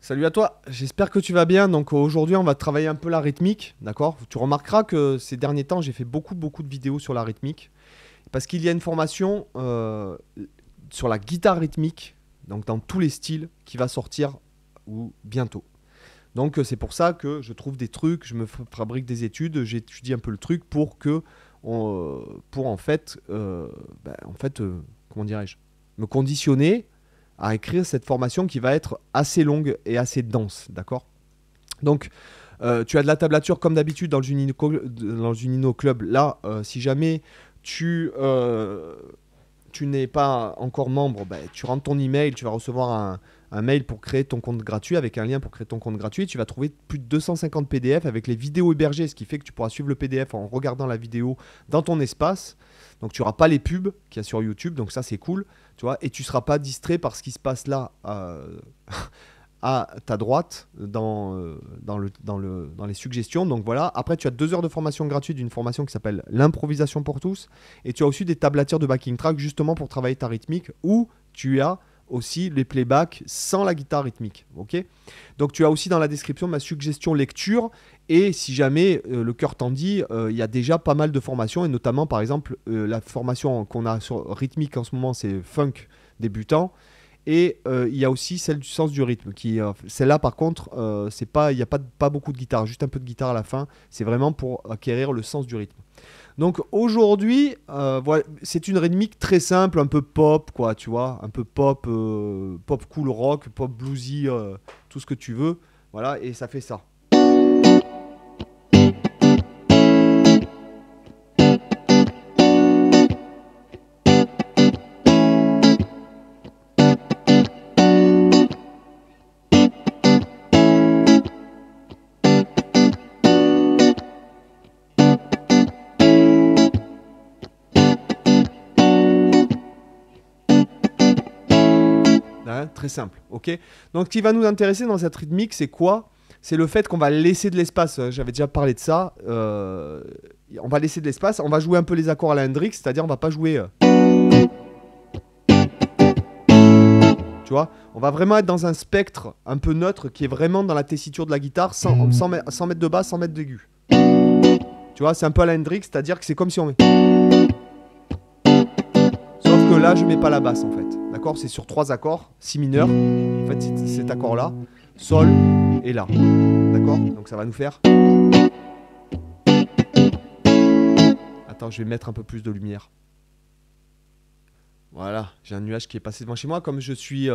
Salut à toi, j'espère que tu vas bien. Donc aujourd'hui on va travailler un peu la rythmique, d'accord? Tu remarqueras que ces derniers temps j'ai fait beaucoup de vidéos sur la rythmique. Parce qu'il y a une formation sur la guitare rythmique, donc dans tous les styles, qui va sortir ou bientôt. Donc c'est pour ça que je trouve des trucs, je me fabrique des études, j'étudie un peu le truc pour que, pour comment dirais-je, me conditionner à écrire cette formation qui va être assez longue et assez dense, d'accord? Donc tu as de la tablature comme d'habitude dans le Junino Club. Là, si jamais tu n'es pas encore membre, bah, tu rentres ton email, tu vas recevoir un mail pour créer ton compte gratuit, avec un lien pour créer ton compte gratuit. Tu vas trouver plus de 250 PDF avec les vidéos hébergées, ce qui fait que tu pourras suivre le PDF en regardant la vidéo dans ton espace. Donc tu n'auras pas les pubs qu'il y a sur YouTube, donc ça c'est cool, tu vois, et tu ne seras pas distrait par ce qui se passe là à ta droite dans les suggestions. Donc voilà, après tu as 2 heures de formation gratuite d'une formation qui s'appelle l'improvisation pour tous, et tu as aussi des tablatures de backing track justement pour travailler ta rythmique, où tu as aussi les playbacks sans la guitare rythmique, ok? Donc tu as aussi dans la description ma suggestion lecture, et si jamais le cœur t'en dit, il y a déjà pas mal de formations, et notamment par exemple la formation qu'on a sur rythmique en ce moment, c'est funk débutant. Et il y a aussi celle du sens du rythme. Celle-là, par contre, il n'y a pas beaucoup de guitare, juste un peu de guitare à la fin. C'est vraiment pour acquérir le sens du rythme. Donc aujourd'hui, voilà, c'est une rythmique très simple, un peu pop, quoi, tu vois. Un peu pop, pop cool rock, pop bluesy, tout ce que tu veux. Voilà, et ça fait ça. Hein, très simple, ok? Donc ce qui va nous intéresser dans cette rythmique, c'est quoi? C'est le fait qu'on va laisser de l'espace. J'avais déjà parlé de ça. On va laisser de l'espace. On va jouer un peu les accords à la Hendrix, c'est-à-dire on va pas jouer. Tu vois, on va vraiment être dans un spectre un peu neutre qui est vraiment dans la tessiture de la guitare, sans mettre de basse, sans mettre d'aigu. Tu vois, c'est un peu à la Hendrix, c'est-à-dire que c'est comme si on met. Sauf que là, je mets pas la basse en fait. D'accord? C'est sur 3 accords, si mineurs. En fait, c'est cet accord-là, Sol et La. D'accord? Donc ça va nous faire. Attends, je vais mettre un peu plus de lumière. Voilà, j'ai un nuage qui est passé devant chez moi. Comme je suis.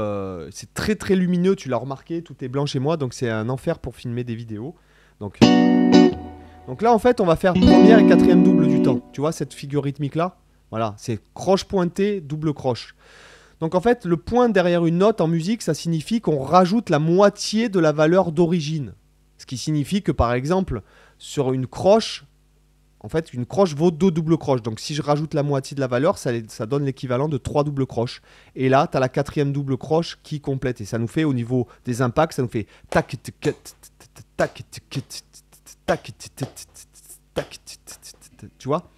C'est très lumineux, tu l'as remarqué, tout est blanc chez moi, donc c'est un enfer pour filmer des vidéos. Donc là, en fait, on va faire première et quatrième double du temps. Tu vois cette figure rythmique-là? Voilà, c'est croche pointée, double croche. Donc en fait, le point derrière une note en musique, ça signifie qu'on rajoute la moitié de la valeur d'origine. Ce qui signifie que par exemple, sur une croche, en fait, une croche vaut 2 doubles croches. Donc si je rajoute la moitié de la valeur, ça donne l'équivalent de 3 doubles croches. Et là, tu as la 4e double croche qui complète. Et ça nous fait, au niveau des impacts, ça nous fait tac, tac, tac, tac, tu vois?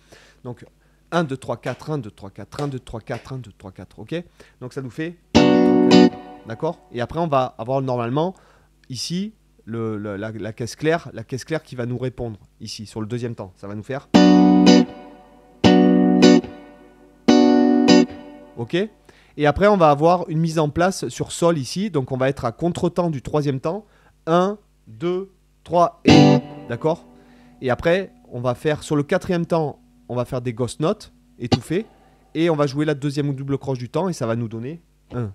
Donc 1, 2, 3, 4, 1, 2, 3, 4, 1, 2, 3, 4, 1, 2, 3, 4, ok? Donc ça nous fait 1, 2, 3, 4, d'accord? Et après, on va avoir normalement ici la caisse claire qui va nous répondre ici sur le deuxième temps. Ça va nous faire. Ok? Et après, on va avoir une mise en place sur Sol ici. Donc on va être à contre-temps du 3e temps. 1, 2, 3 et. D'accord? Et après, on va faire sur le 4e temps, on va faire des ghost notes étouffées. Et on va jouer la 2e ou double croche du temps. Et ça va nous donner 1.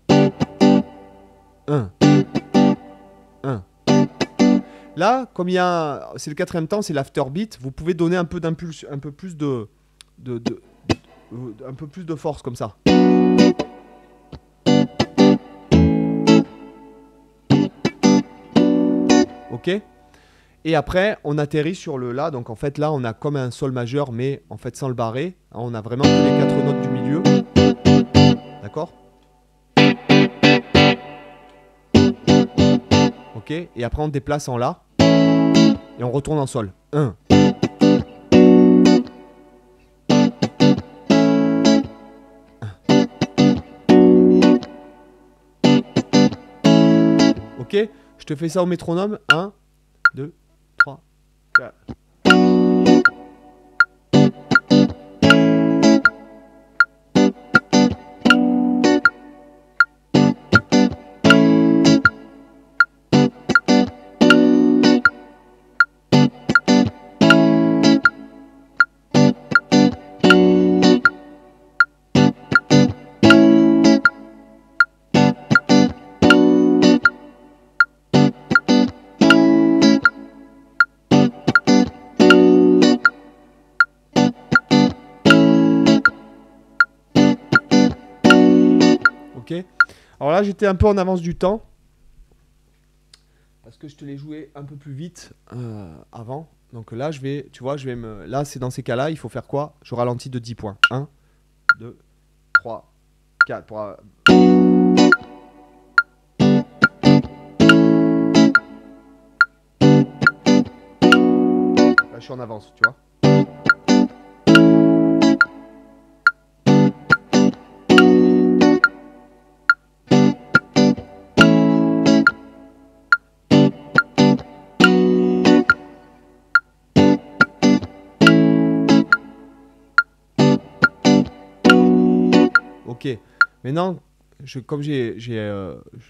1. 1. Là, comme c'est le 4e temps, c'est l'afterbeat, vous pouvez donner un peu d'impulse, un peu plus de force comme ça. Ok? Et après, on atterrit sur le La. Donc en fait, là, on a comme un Sol majeur, mais en fait sans le barré. On a vraiment que les 4 notes du milieu. D'accord? Ok? Et après, on déplace en La. Et on retourne en Sol. 1. Ok? Je te fais ça au métronome. 1, 2, 3, 4. Ok. Alors là, j'étais un peu en avance du temps. Parce que je te l'ai joué un peu plus vite avant. Donc là, je vais, tu vois, je vais me... Là, c'est dans ces cas-là, il faut faire quoi? Je ralentis de 10 points. 1, 2, 3, 4. Pour... Là, je suis en avance, tu vois. Ok, maintenant, comme je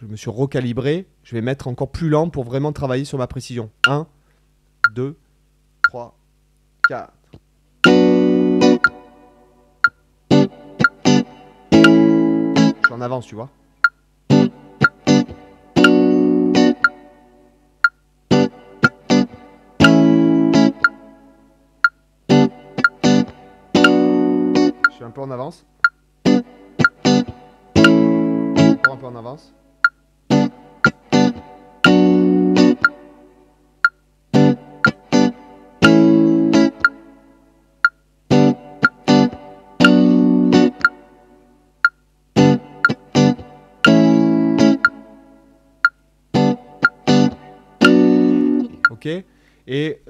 me suis recalibré, je vais mettre encore plus lent pour vraiment travailler sur ma précision. 1, 2, 3, 4. Je suis en avance, tu vois. Je suis un peu en avance. Encore un peu en avance. Ok. Et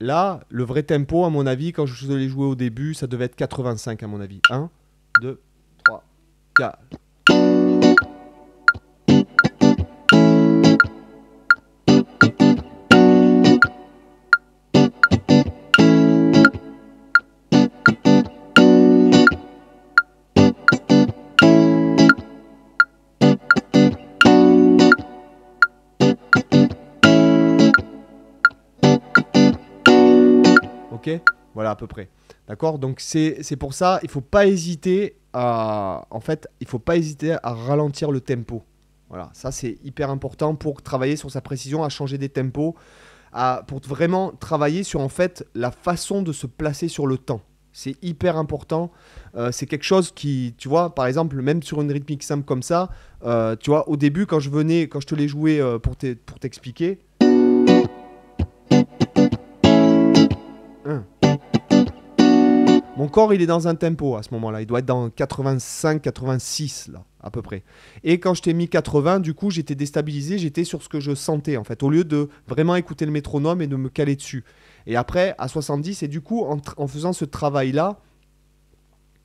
là, le vrai tempo, à mon avis, quand je l'ai joué au début, ça devait être 85 à mon avis. 1, 2, 3, 4. Ok, voilà à peu près. D'accord, donc c'est pour ça, il faut pas hésiter à, en fait, il faut pas hésiter à ralentir le tempo. Voilà, ça c'est hyper important pour travailler sur sa précision, à changer des tempos, pour vraiment travailler sur en fait la façon de se placer sur le temps. C'est hyper important. C'est quelque chose qui, tu vois, par exemple, même sur une rythmique simple comme ça, tu vois, au début, quand je te l'ai joué pour t'expliquer. Mon corps, il est dans un tempo à ce moment-là. Il doit être dans 85, 86, là, à peu près. Et quand je t'ai mis 80, du coup, j'étais déstabilisé. J'étais sur ce que je sentais, en fait, au lieu de vraiment écouter le métronome et de me caler dessus. Et après, à 70, et du coup, en faisant ce travail-là,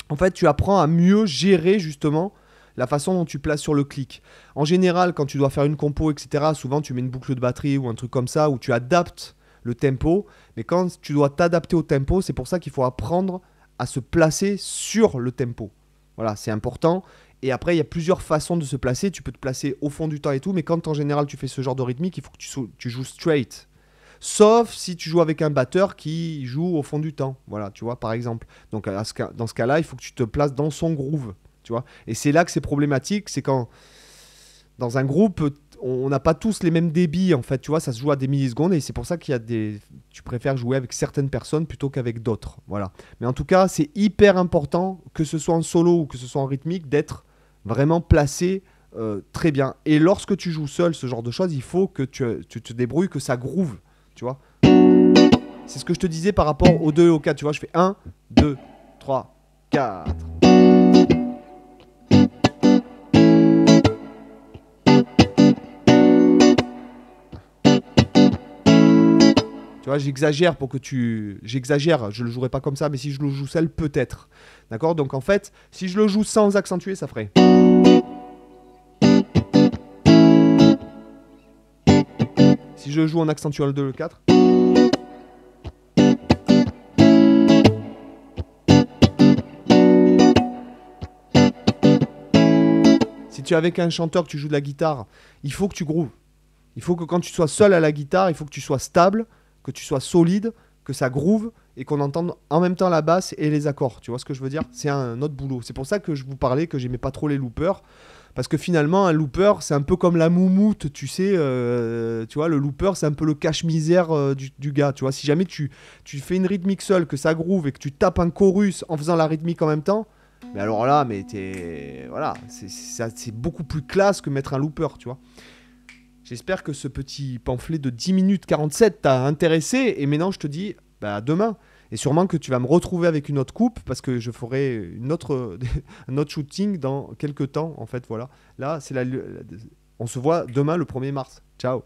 en fait, tu apprends à mieux gérer, justement, la façon dont tu places sur le clic. En général, quand tu dois faire une compo, etc., souvent, tu mets une boucle de batterie ou un truc comme ça, où tu adaptes le tempo. Mais quand tu dois t'adapter au tempo, c'est pour ça qu'il faut apprendre à se placer sur le tempo. Voilà, c'est important. Et après, il y a plusieurs façons de se placer. Tu peux te placer au fond du temps et tout, mais quand en général tu fais ce genre de rythmique, il faut que tu joues straight. Sauf si tu joues avec un batteur qui joue au fond du temps. Voilà, tu vois, par exemple. Donc dans ce cas-là, il faut que tu te places dans son groove. Tu vois. Et c'est là que c'est problématique, c'est quand dans un groupe, on n'a pas tous les mêmes débits, en fait, tu vois, ça se joue à des millisecondes et c'est pour ça qu'il y a tu préfères jouer avec certaines personnes plutôt qu'avec d'autres, voilà. Mais en tout cas, c'est hyper important, que ce soit en solo ou que ce soit en rythmique, d'être vraiment placé très bien. Et lorsque tu joues seul, ce genre de choses, il faut que tu te débrouilles, que ça groove, tu vois. C'est ce que je te disais par rapport aux 2 et aux 4, tu vois, je fais 1, 2, 3, 4. Tu vois, j'exagère pour que tu... J'exagère, je le jouerai pas comme ça, mais si je le joue seul, peut-être. D'accord? Donc en fait, si je le joue sans accentuer, ça ferait... Si je joue en accentuant le 2, le 4. Si tu es avec un chanteur, que tu joues de la guitare, il faut que tu grooves. Il faut que quand tu sois seul à la guitare, il faut que tu sois stable, que tu sois solide, que ça groove et qu'on entende en même temps la basse et les accords. Tu vois ce que je veux dire? C'est un autre boulot. C'est pour ça que je vous parlais que j'aimais pas trop les loopers. Parce que finalement, un looper, c'est un peu comme la moumoute, tu sais. Tu vois, le looper, c'est un peu le cache-misère du gars. Tu vois, si jamais tu fais une rythmique seule, que ça groove et que tu tapes un chorus en faisant la rythmique en même temps, mais alors là, mais t'es... Voilà, c'est beaucoup plus classe que mettre un looper, tu vois. J'espère que ce petit pamphlet de 10 minutes 47 t'a intéressé. Et maintenant, je te dis, bah, à demain. Et sûrement que tu vas me retrouver avec une autre coupe parce que je ferai un autre shooting dans quelques temps. En fait, voilà. Là, on se voit demain le 1er mars. Ciao.